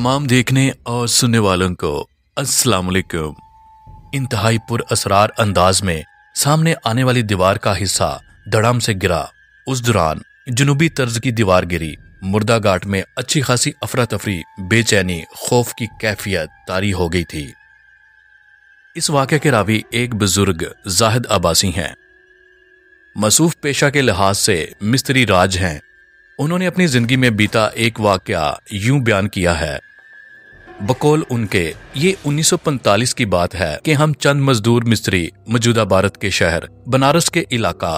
तमाम देखने और सुनने वालों को अस्सलाम वालेकुम। इंतहाई पुर असरार अंदाज में सामने आने वाली दीवार का हिस्सा धड़ाम से गिरा। उस दौरान जुनूबी तर्ज की दीवार गिरी। मुर्दा घाट में अच्छी खासी अफरा तफरी, बेचैनी, खौफ की कैफियत तारी हो गई थी। इस वाक़े के रावी एक बुजुर्ग जाहिद अब्बासी हैं। मसूफ पेशा के लिहाज से मिस्त्री राज हैं। उन्होंने अपनी जिंदगी में बीता एक वाक़या यूं बयान किया है। बकौल उनके, ये 1945 की बात है कि हम चंद मजदूर मिस्त्री मौजूदा भारत के शहर बनारस के इलाका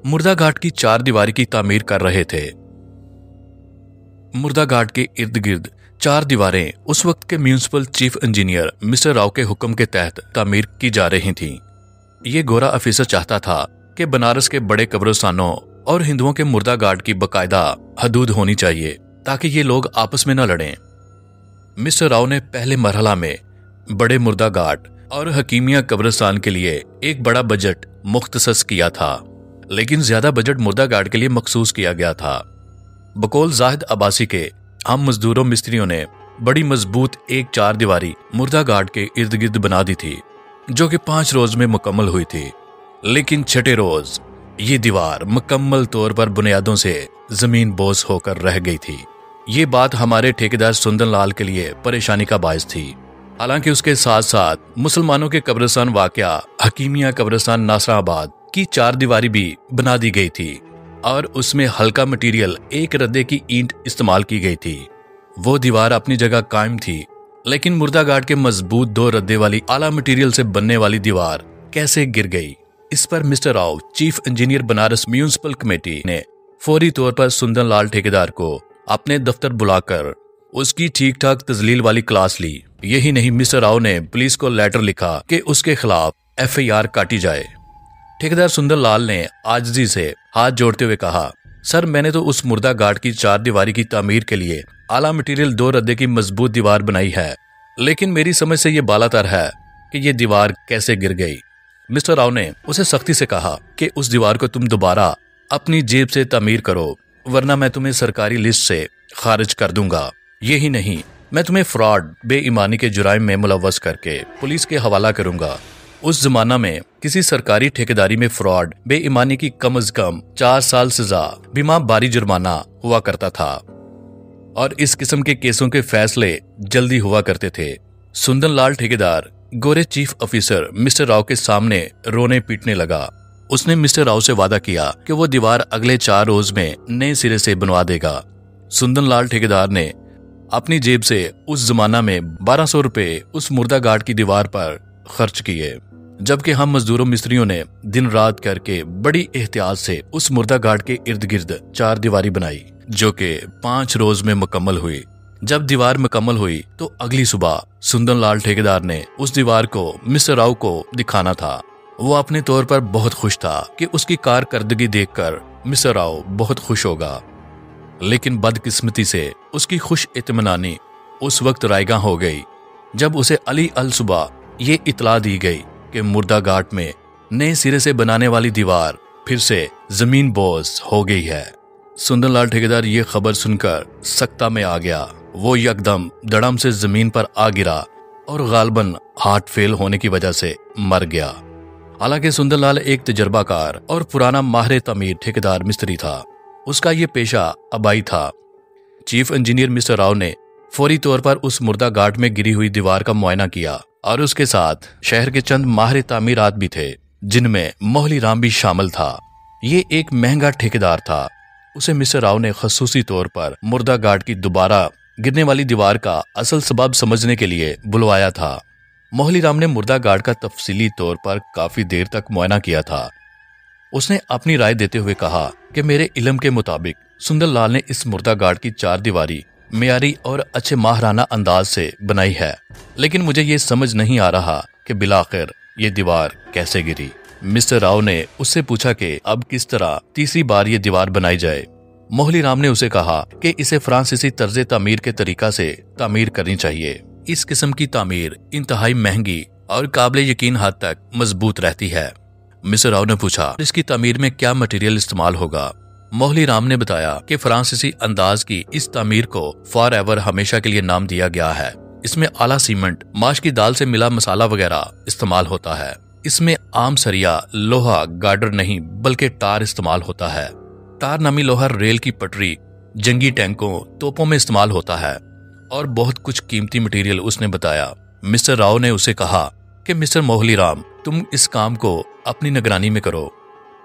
मुर्दा घाट की 4 दीवारी की तामीर कर रहे थे। मुर्दा घाट के इर्द गिर्द 4 दीवारें उस वक्त के municipal chief engineer mister Rao के हुक्म के तहत तामीर की जा रही थीं। ये गोरा अफीसर चाहता था कि बनारस के बड़े कब्रिस्तानों और हिंदुओं के मुर्दा घाट की बकायदा हदूद होनी चाहिए ताकि ये लोग आपस में न लड़ें। मिस्टर राव ने पहले मरहला में बड़े मुर्दा घाट और हकीमिया कब्रिस्तान के लिए एक बड़ा बजट मुख्तसस किया था, लेकिन ज्यादा बजट मुर्दा घाट के लिए मखसूस किया गया था। बकौल जाहिद अब्बासी के हम मजदूरों मिस्त्रियों ने बड़ी मजबूत एक 4 दीवारी मुर्दा घाट के इर्द गिर्द बना दी थी, जो कि 5 रोज में मुकम्मल हुई थी। लेकिन छठे रोज ये दीवार मुकम्मल तौर पर बुनियादों से जमीन बोझ होकर रह गई थी। ये बात हमारे ठेकेदार सुंदर लाल के लिए परेशानी का बायस थी। हालांकि उसके साथ साथ मुसलमानों के कब्रिस्तान वाक़या हकीमिया कब्रिस्तान नासराबाद की 4 दीवारी भी बना दी गई थी और उसमें हल्का मटीरियल एक रद्दे की ईंट इस्तेमाल की गई थी। वो दीवार अपनी जगह कायम थी, लेकिन मुर्दा घाट के मजबूत 2 रद्दे वाली आला मटीरियल से बनने वाली दीवार कैसे गिर गई, इस पर mister Rao chief engineer Banaras municipal committee ने फौरी तौर पर सुंदर लाल ठेकेदार को अपने दफ्तर बुलाकर उसकी ठीक ठाक तजलील वाली क्लास ली। यही नहीं, मिस्टर राव ने पुलिस को लेटर लिखा कि उसके खिलाफ FIR काटी जाए। ठेकेदार सुंदर लाल ने आजिजी से हाथ जोड़ते हुए कहा, सर, मैंने तो उस मुर्दा घाट की 4 दीवारी की तामीर के लिए आला मटीरियल 2 रद्दे की मजबूत दीवार बनाई है, लेकिन मेरी समझ से ये बालातर है कि ये दीवार कैसे गिर गई। मिस्टर राव ने उसे सख्ती से कहा कि उस दीवार को तुम दोबारा अपनी जेब से तामीर करो, वरना मैं तुम्हें सरकारी लिस्ट से खारिज कर दूंगा। यही नहीं, मैं तुम्हें फ्रॉड, बेईमानी के जुराइम में मुलव्वस करके पुलिस के हवाला करूंगा। उस जमाना में किसी सरकारी ठेकेदारी में फ्रॉड, बेईमानी की कम अज कम 4 साल सजा, बीमा बारी जुर्माना हुआ करता था और इस किस्म के केसों के फैसले जल्दी हुआ करते थे। सुंदर लाल ठेकेदार गोरे चीफ ऑफिसर मिस्टर राव के सामने रोने पीटने लगा। उसने मिस्टर राव से वादा किया कि वो दीवार अगले 4 रोज में नए सिरे से बनवा देगा। सुंदर लाल ठेकेदार ने अपनी जेब से उस जमाना में 1200 रुपए उस मुर्दा घाट की दीवार पर खर्च किए, जबकि हम मजदूरों मिस्त्रियों ने दिन रात करके बड़ी एहतियात से उस मुर्दा घाट के इर्द गिर्द 4 दीवारी बनाई, जो कि 5 रोज में मुकम्मल हुई। जब दीवार मुकम्मल हुई तो अगली सुबह सुंदर लाल ठेकेदार ने उस दीवार को मिस्टर राव को दिखाना था। वो अपने तौर पर बहुत खुश था कि उसकी कारकर्दगी देखकर मिस्टर राव बहुत खुश होगा, लेकिन बदकिस्मती से उसकी खुश इत्मीनानी उस वक्त रायगा हो गई जब उसे अली अल सुबह ये इतला दी गई कि मुर्दा घाट में नए सिरे से बनाने वाली दीवार फिर से जमीन बोझ हो गई है। सुंदर लाल ठेकेदार ये खबर सुनकर सख्ता में आ गया। वो यकदम धड़म से जमीन पर आ गिरा और गालबन हार्ट फेल होने की वजह से मर गया। हालांकि सुंदर लाल एक तजर्बाकार और पुराना माहिर तमीर ठेकेदार मिस्त्री था। उसका ये पेशा अबाई था। चीफ इंजीनियर मिस्टर राव ने फौरी तौर पर उस मुर्दा घाट में गिरी हुई दीवार का मुआयना किया और उसके साथ शहर के चंद माहिर तामीरात भी थे, जिनमें मोहली राम भी शामिल था। ये एक महंगा ठेकेदार था। उसे मिस्टर राव ने खसूसी तौर पर मुर्दा घाट की दोबारा गिरने वाली दीवार का असल सबब समझने के लिए बुलवाया था। मोहली राम ने मुर्दा घाट का तफसीली तौर पर काफी देर तक मुआयना किया था। उसने अपनी राय देते हुए कहा कि मेरे इल्म के मुताबिक सुंदर लाल ने इस मुर्दा घाट की 4 दीवारी मियारी और अच्छे माहराना अंदाज से बनाई है, लेकिन मुझे ये समझ नहीं आ रहा कि बिलाखिर ये दीवार कैसे गिरी। मिस्टर राव ने उससे पूछा कि अब किस तरह तीसरी बार ये दीवार बनाई जाए। मोहली राम ने उसे कहा कि इसे फ्रांसीसी तर्ज तामीर के तरीका से तामीर करनी चाहिए। इस किस्म की तामीर इंतहाई महंगी और काबिल यकीन हद तक मजबूत रहती है। मिस्टर राव ने पूछा, इसकी तामीर में क्या मटेरियल इस्तेमाल होगा। मोहली राम ने बताया कि फ्रांसीसी अंदाज की इस तामीर को फॉर एवर हमेशा के लिए नाम दिया गया है। इसमें आला सीमेंट, माश की दाल से मिला मसाला वगैरह इस्तेमाल होता है। इसमें आम सरिया, लोहा, गार्डर नहीं बल्कि टार इस्तेमाल होता है। टार नामी लोहा रेल की पटरी, जंगी टैंकों, तोपों में इस्तेमाल होता है और बहुत कुछ कीमती मटेरियल उसने बताया। मिस्टर राव ने उसे कहा कि मिस्टर मोहली राम, तुम इस काम को अपनी निगरानी में करो।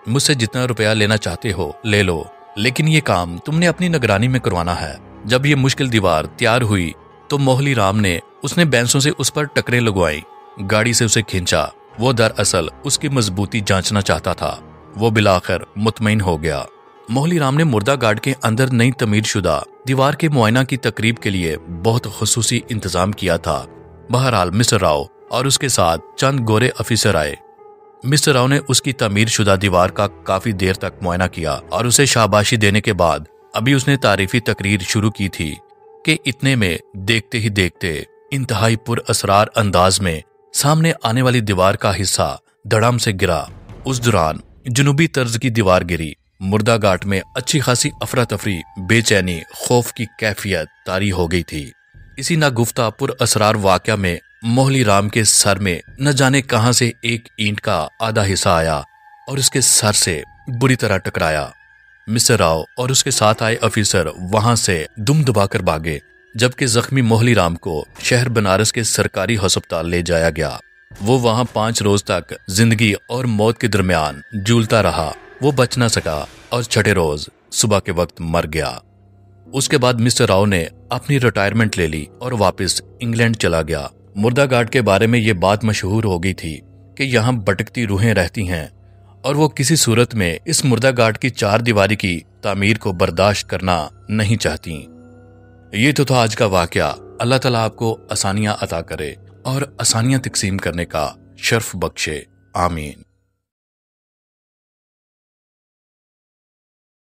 मुझसे जितना रुपया लेना चाहते हो ले लो, लेकिन ये काम तुमने अपनी निगरानी में करवाना है। जब ये मुश्किल दीवार तैयार हुई तो मोहली राम ने उसने बैंसों से उस पर टकरें लगवाई, गाड़ी से उसे खींचा। वो दरअसल उसकी मजबूती जांचना चाहता था। वो बिलाखिर मुतमईन हो गया। मोहली राम ने मुर्दा गार्ड के अंदर नई तमीर शुदा दीवार के मुआयना की तकरीब के लिए बहुत खुसूसी इंतजाम किया था। बहरहाल मिस्टर राव और उसके साथ चंद गोरे अफिसर आए। मिस्टर राव ने उसकी तमीर शुदा दीवार का काफी देर तक मुआयना किया और उसे शाबाशी देने के बाद अभी उसने तारीफी तकरीर शुरू की थी कि इतने में देखते ही देखते इंतहाई पुरअसरार अंदाज में सामने आने वाली दीवार का हिस्सा धड़ाम से गिरा। उस दौरान जुनूबी तर्ज की दीवार गिरी। मुर्दा घाट में अच्छी खासी अफरा तफरी, बेचैनी, खौफ की कैफियत तारी हो गई थी। इसी नागुफ्ता पुरअसरार वाकया में मोहली राम के सर में न जाने कहां से एक ईंट का आधा हिस्सा आया और उसके सर से बुरी तरह टकराया। मिस्टर राव और उसके साथ आए अफिसर वहां से दुम दबाकर भागे, जबकि जख्मी मोहली राम को शहर बनारस के सरकारी अस्पताल ले जाया गया। वो वहां 5 रोज तक जिंदगी और मौत के दरमियान झूलता रहा। वो बच न सका और छठे रोज सुबह के वक्त मर गया। उसके बाद मिस्टर राव ने अपनी रिटायरमेंट ले ली और वापस इंग्लैंड चला गया। मुर्दा घाट के बारे में ये बात मशहूर हो गई थी कि यहाँ भटकती रूहें रहती हैं और वो किसी सूरत में इस मुर्दा घाट की 4 दीवारी की तामीर को बर्दाश्त करना नहीं चाहती। ये तो था आज का वाकया। अल्लाह ताला आपको आसानियां अता करे और आसानियां तकसीम करने का शर्फ बख्शे। आमीन।